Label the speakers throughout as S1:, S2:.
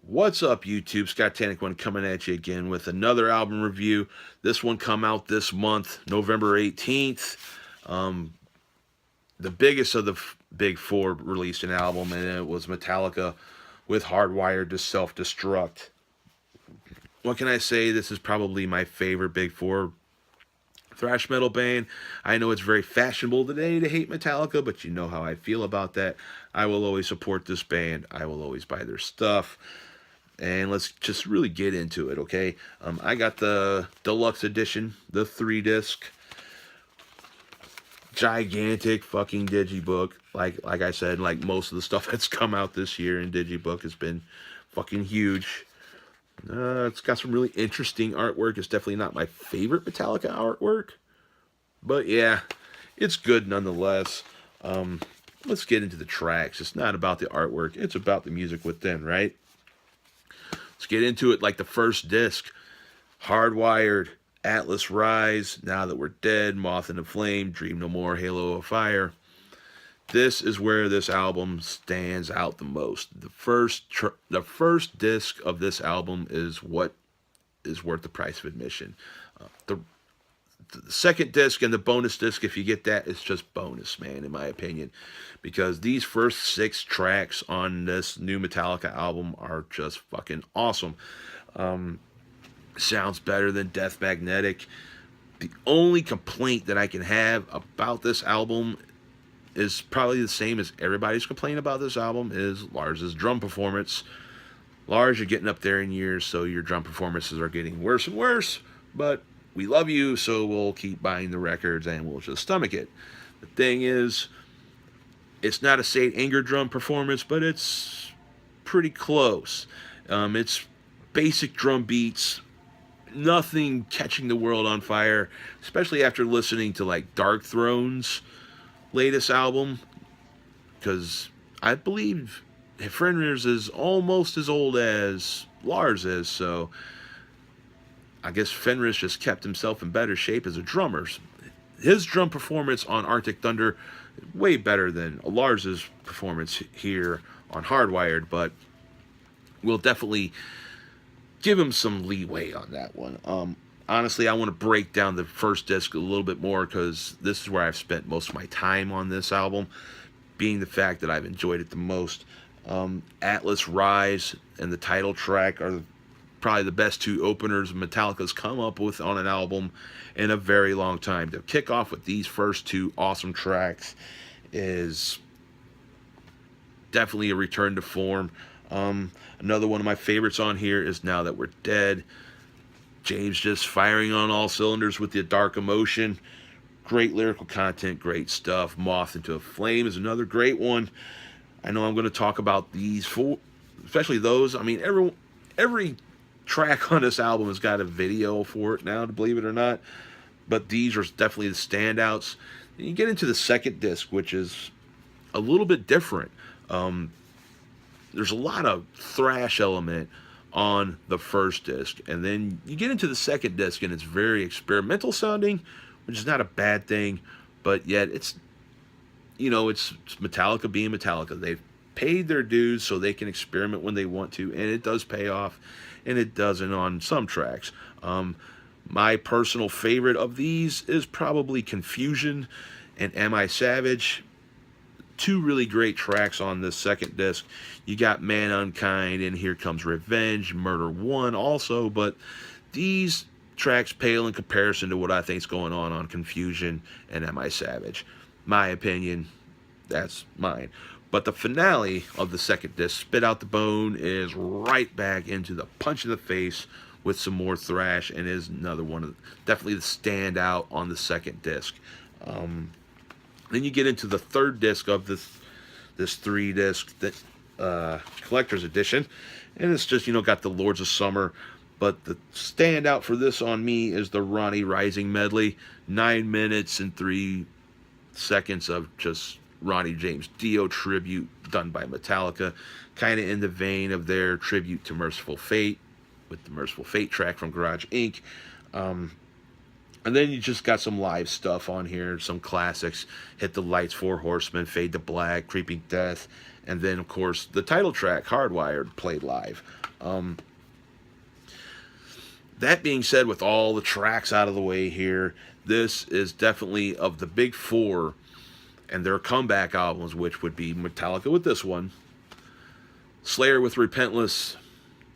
S1: What's up, YouTube? Scott Tannic one coming at you again with another album review. This one come out this month, November 18th. Um, the biggest of the big four released an album, and it was Metallica with Hardwired to Self-Destruct. What can I say? This is probably my favorite big four thrash metal band. I know it's very fashionable today to hate Metallica, but you know how I feel about that. I will always support this band. I will always buy their stuff. And let's just really get into it, okay? I got the deluxe edition, the 3-disc, gigantic fucking digibook. Like I said, like most of the stuff that's come out this year in digibook has been fucking huge. It's got some really interesting artwork. It's definitely not my favorite Metallica artwork, but yeah, it's good nonetheless. Let's get into the tracks. It's not about the artwork. It's about the music within, right? Let's get into it. Like the first disc, Hardwired, Atlas Rise, Now That We're Dead, Moth in the Flame, Dream No More, Halo of Fire. This is where this album stands out the most. The first disc of this album is what is worth the price of admission. The second disc and the bonus disc, if you get that, it's just bonus, man, in my opinion, because these first 6 tracks on this new Metallica album are just fucking awesome. Sounds better than Death Magnetic. The only complaint that I can have about this album is probably the same as everybody's complaining about this album, is Lars's drum performance. Lars, you're getting up there in years, so your drum performances are getting worse and worse, but we love you, so we'll keep buying the records and we'll just stomach it. The thing is, it's not a Saint Anger drum performance, but it's pretty close. It's basic drum beats, nothing catching the world on fire, especially after listening to like Dark Throne's latest album, because I believe Fenrir's is almost as old as Lars is, so I guess Fenris just kept himself in better shape as a drummer. His drum performance on Arctic Thunder is way better than Lars's performance here on Hardwired, but we'll definitely give him some leeway on that one. Honestly, I want to break down the first disc a little bit more because this is where I've spent most of my time on this album, being the fact that I've enjoyed it the most. Atlas Rise and the title track are probably the best 2 openers Metallica's come up with on an album in a very long time. To kick off with these first 2 awesome tracks is definitely a return to form. Another one of my favorites on here is Now That We're Dead. James just firing on all cylinders with the dark emotion. Great lyrical content, great stuff. Moth into a Flame is another great one. I know I'm going to talk about these 4, especially those. I mean, every track on this album has got a video for it now, to believe it or not. But these are definitely the standouts. Then you get into the second disc, which is a little bit different. There's a lot of thrash element on the first disc, and then you get into the second disc and it's very experimental sounding, which is not a bad thing, but yet it's Metallica being Metallica. They've paid their dues so they can experiment when they want to, and it does pay off, and it doesn't on some tracks. My personal favorite of these is probably Confusion and Am I Savage. 2 really great tracks on this second disc. You got Man Unkind and Here Comes Revenge, Murder 1 also, but these tracks pale in comparison to what I think's going on Confusion and Am I Savage. My opinion, that's mine. But the finale of the second disc, Spit Out the Bone, is right back into the punch in the face with some more thrash, and is another one of definitely the standout on the second disc. Then you get into the third disc of this 3-disc collector's edition, and it's just got the Lords of Summer. But the standout for this on me is the Ronnie Rising medley, 9 minutes and 3 seconds of just Ronnie James Dio tribute done by Metallica, kind of in the vein of their tribute to Merciful Fate with the Merciful Fate track from Garage Inc. And then you just got some live stuff on here, some classics: Hit the Lights, Four Horsemen, Fade to Black, Creeping Death, and then of course the title track, Hardwired, played live. That being said, with all the tracks out of the way here, this is definitely, of the big four and their comeback albums, which would be Metallica with this one, Slayer with Repentless,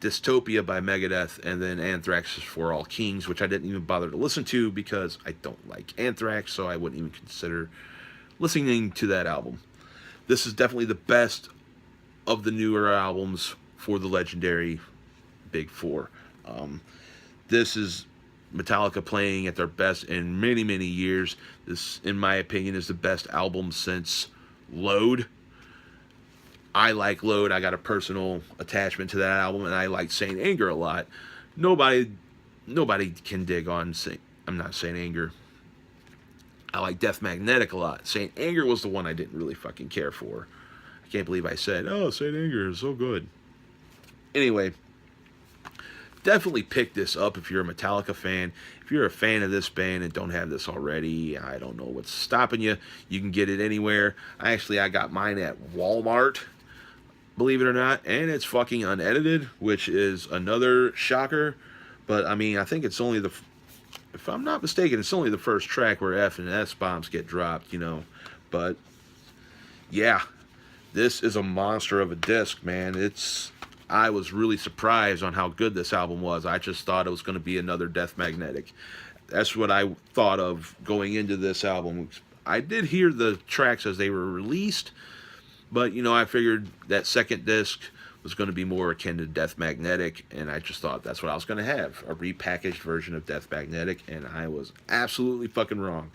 S1: Dystopia by Megadeth, and then Anthrax's For All Kings, which I didn't even bother to listen to because I don't like Anthrax, so I wouldn't even consider listening to that album. This is definitely the best of the newer albums for the legendary Big Four. This is Metallica playing at their best in many, many years. This, in my opinion, is the best album since Load. I like Load. I got a personal attachment to that album, and I like Saint Anger a lot. Nobody can dig on I'm not Saint Anger. I like Death Magnetic a lot. Saint Anger was the one I didn't really fucking care for. I can't believe I said, oh, Saint Anger is so good. Anyway, definitely pick this up if you're a Metallica fan. If you're a fan of this band and don't have this already, I don't know what's stopping you. You can get it anywhere. I got mine at Walmart, believe it or not, and it's fucking unedited, which is another shocker. But I mean, I think it's only if I'm not mistaken, it's only the first track where F and S bombs get dropped, you know. But yeah, this is a monster of a disc, man. I was really surprised on how good this album was. I just thought it was going to be another Death Magnetic. That's what I thought of going into this album. I did hear the tracks as they were released, but, you know, I figured that second disc was going to be more akin to Death Magnetic, and I just thought that's what I was going to have, a repackaged version of Death Magnetic, and I was absolutely fucking wrong.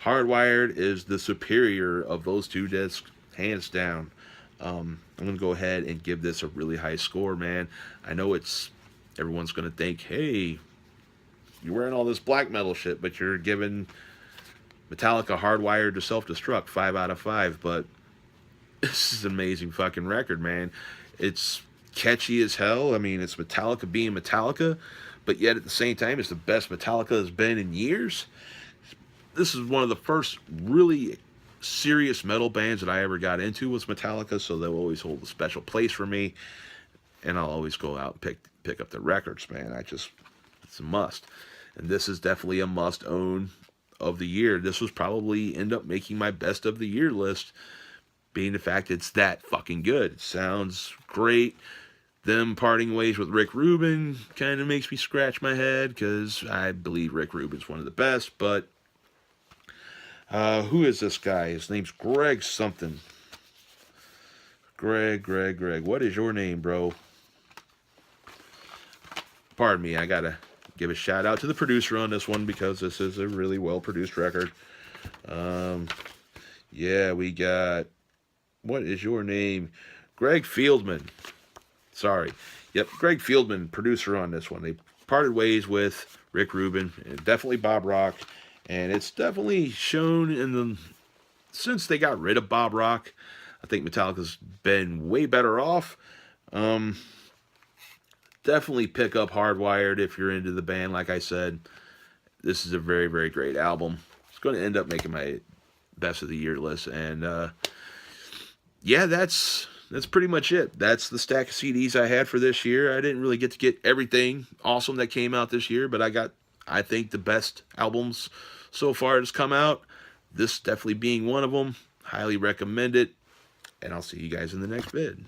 S1: Hardwired is the superior of those two discs, hands down. I'm going to go ahead and give this a really high score, man. I know everyone's going to think, hey, you're wearing all this black metal shit, but you're giving Metallica Hardwired to Self-Destruct 5 out of 5, but this is an amazing fucking record, man. It's catchy as hell. I mean, it's Metallica being Metallica, but yet at the same time, it's the best Metallica has been in years. This is one of the first really serious metal bands that I ever got into was Metallica, so they'll always hold a special place for me, and I'll always go out and pick up the records, man. It's a must, and this is definitely a must own of the year. This was probably end up making my best of the year list, being the fact it's that fucking good. It sounds great. Them parting ways with Rick Rubin kind of makes me scratch my head, because I believe Rick Rubin's one of the best, but who is this guy? His name's Greg something. Greg. What is your name, bro? Pardon me, I gotta give a shout out to the producer on this one, because this is a really well produced record. Yeah, we got, what is your name? Greg Fieldman. Sorry. Yep, Greg Fieldman, producer on this one. They parted ways with Rick Rubin, and definitely Bob Rock. And it's definitely shown since they got rid of Bob Rock, I think Metallica's been way better off. Definitely pick up Hardwired if you're into the band. Like I said, this is a very, very great album. It's going to end up making my best of the year list. And yeah, that's pretty much it. That's the stack of CDs I had for this year. I didn't really get to get everything awesome that came out this year, but I got, I think, the best albums so far that's come out. This definitely being one of them. Highly recommend it. And I'll see you guys in the next vid.